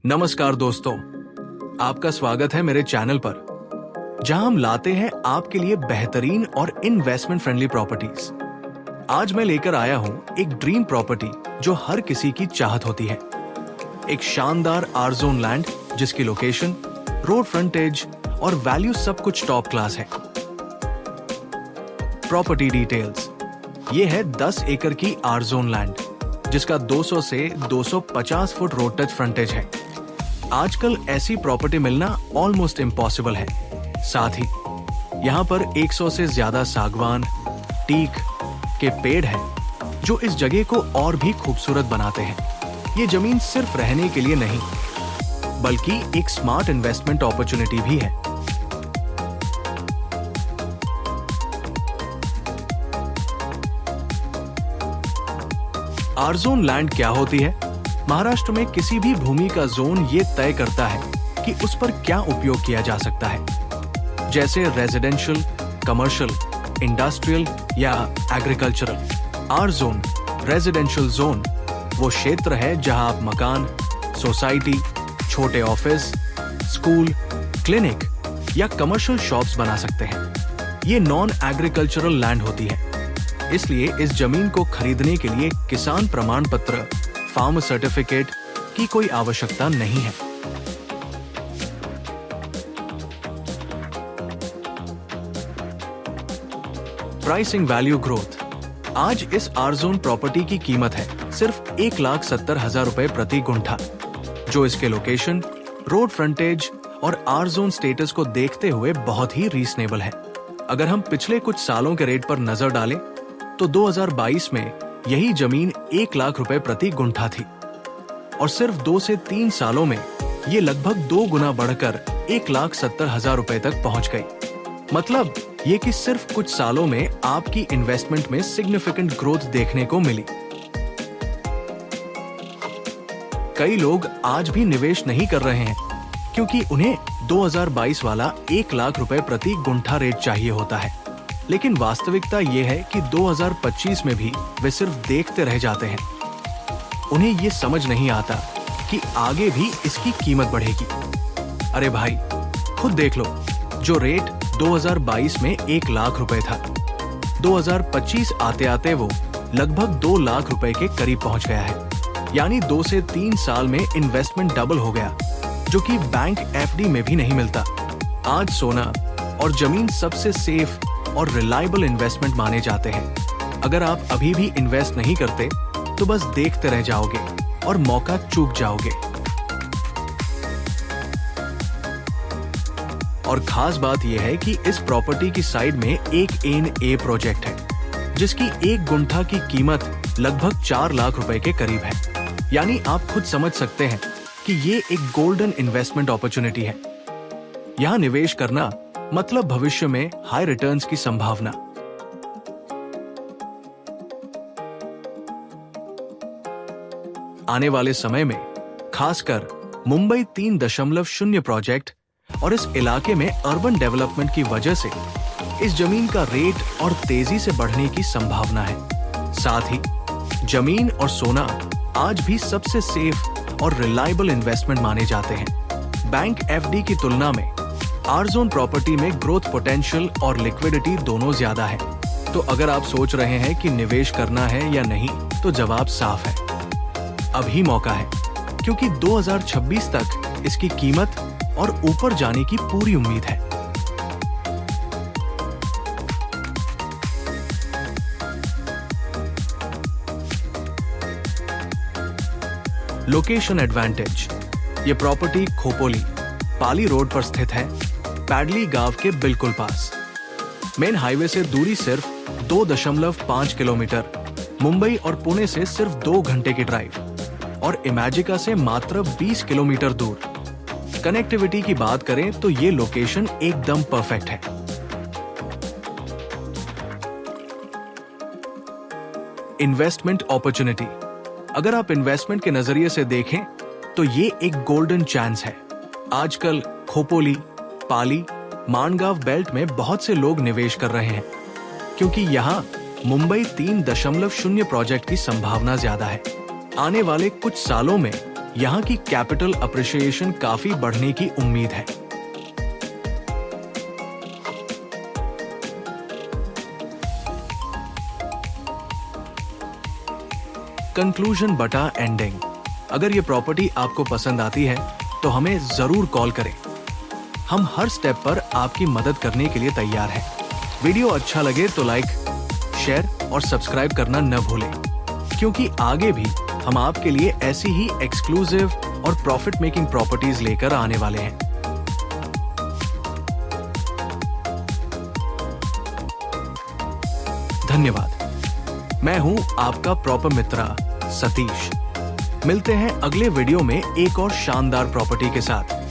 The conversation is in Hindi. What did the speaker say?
नमस्कार दोस्तों, आपका स्वागत है मेरे चैनल पर, जहां हम लाते हैं आपके लिए बेहतरीन और इन्वेस्टमेंट फ्रेंडली प्रॉपर्टीज। आज मैं लेकर आया हूं एक ड्रीम प्रॉपर्टी जो हर किसी की चाहत होती है। एक शानदार आर जोन लैंड जिसकी लोकेशन, रोड फ्रंटेज और वैल्यू सब कुछ टॉप क्लास है। प्रॉपर्टी डिटेल्स: ये है 10 एकड़ की आर जोन लैंड जिसका 200 से 250 फुट रोड टच फ्रंटेज है। आजकल ऐसी प्रॉपर्टी मिलना ऑलमोस्ट इम्पॉसिबल है। साथ ही यहाँ पर 100 से ज्यादा सागवान, टीक के पेड़ हैं जो इस जगह को और भी खूबसूरत बनाते हैं। ये जमीन सिर्फ रहने के लिए नहीं, बल्कि एक स्मार्ट इन्वेस्टमेंट अपॉर्चुनिटी भी है। आर जोन लैंड क्या होती है? महाराष्ट्र में किसी भी भूमि का जोन ये तय करता है कि उस पर क्या उपयोग किया जा सकता है, जैसे रेजिडेंशियल, कमर्शियल, इंडस्ट्रियल या agricultural. R zone, residential zone, वो क्षेत्र है जहां आप मकान, सोसाइटी, छोटे ऑफिस, स्कूल, क्लिनिक या कमर्शियल शॉप्स बना सकते हैं। ये नॉन एग्रीकल्चरल लैंड होती है, इसलिए इस जमीन को खरीदने के लिए किसान प्रमाण पत्र, फार्म सर्टिफिकेट की कोई आवश्यकता नहीं है। प्राइसिंग वैल्यू ग्रोथ: आज इस आर जोन प्रॉपर्टी की कीमत है सिर्फ 1,70,000 रुपए प्रति गुंठा, जो इसके लोकेशन, रोड फ्रंटेज और आर जोन स्टेटस को देखते हुए बहुत ही रीजनेबल है। अगर हम पिछले कुछ सालों के रेट पर नजर डालें तो 2022 में यही जमीन 1 लाख रुपए प्रति गुंठा थी और सिर्फ 2 से 3 सालों में ये लगभग 2 गुना बढ़कर 1,70,000 रुपए तक पहुंच गई। मतलब ये कि सिर्फ कुछ सालों में आपकी इन्वेस्टमेंट में सिग्निफिकेंट ग्रोथ देखने को मिली। कई लोग आज भी निवेश नहीं कर रहे हैं क्योंकि उन्हें 2022 वाला 1 लाख रुपए प्रति गुंठा रेट चाहिए होता है, लेकिन वास्तविकता ये है कि 2025 में भी वे सिर्फ देखते रह जाते हैं। उन्हें ये समझ नहीं आता कि आगे भी इसकी कीमत बढ़ेगी। अरे भाई, खुद देख लो, जो रेट 2022 में 1 लाख रुपए था, 2025 आते आते वो लगभग 2 लाख रुपए के करीब पहुंच गया है। यानी 2 से 3 साल में इन्वेस्टमेंट डबल हो गया, जो कि बैंक एफडी में भी नहीं मिलता। आज सोना और जमीन सबसे सेफ और रिलायबल इन्वेस्टमेंट माने जाते हैं। अगर आप अभी भी इन्वेस्ट नहीं करते तो बस देखते रह जाओगे और मौका चूक जाओगे। और खास बात यह है कि इस प्रॉपर्टी की साइड में एक एन-ए प्रोजेक्ट है जिसकी 1 गुंठा की कीमत लगभग 4 लाख रुपए के करीब है। यानी आप खुद समझ सकते हैं कि ये एक गोल्डन इन्वेस्टमेंट अपॉर्चुनिटी है। यहाँ निवेश करना मतलब भविष्य में हाई रिटर्न्स की संभावना। आने वाले समय में खासकर मुंबई 3.0 प्रोजेक्ट और इस इलाके में अर्बन डेवलपमेंट की वजह से इस जमीन का रेट और तेजी से बढ़ने की संभावना है। साथ ही जमीन और सोना आज भी सबसे सेफ और रिलायबल इन्वेस्टमेंट माने जाते हैं। बैंक एफडी की तुलना में आर जोन प्रॉपर्टी में ग्रोथ पोटेंशियल और लिक्विडिटी दोनों ज्यादा है। तो अगर आप सोच रहे हैं कि निवेश करना है या नहीं, तो जवाब साफ है, अभी मौका है, क्योंकि 2026 तक इसकी कीमत और ऊपर जाने की पूरी उम्मीद है। लोकेशन एडवांटेज: ये प्रॉपर्टी खोपोली, पाली रोड पर स्थित है, पैडली गांव के बिल्कुल पास। मेन हाईवे से दूरी सिर्फ 2.5 किलोमीटर, मुंबई और पुणे से सिर्फ 2 घंटे की ड्राइव और इमेजिका से मात्र 20 किलोमीटर दूर। कनेक्टिविटी की बात करें तो ये लोकेशन एकदम परफेक्ट है। इन्वेस्टमेंट अपॉर्चुनिटी: अगर आप इन्वेस्टमेंट के नजरिए से देखें तो ये एक गोल्डन चांस है। आजकल खोपोली, पाली, मानगांव बेल्ट में बहुत से लोग निवेश कर रहे हैं क्योंकि यहाँ मुंबई 3.0 प्रोजेक्ट की संभावना ज्यादा है। आने वाले कुछ सालों में यहाँ की कैपिटल अप्रिशिएशन काफी बढ़ने की उम्मीद है। कंक्लूजन बटा एंडिंग। अगर ये प्रॉपर्टी आपको पसंद आती है तो हमें जरूर कॉल करें। हम हर स्टेप पर आपकी मदद करने के लिए तैयार हैं। वीडियो अच्छा लगे तो लाइक, शेयर और सब्सक्राइब करना न भूलें, क्योंकि आगे भी हम आपके लिए ऐसी ही एक्सक्लूसिव और प्रॉफिट मेकिंग प्रॉपर्टीज लेकर आने वाले हैं। धन्यवाद। मैं हूं आपका प्रॉपर मित्र सतीश। मिलते हैं अगले वीडियो में एक और शानदार प्रॉपर्टी के साथ।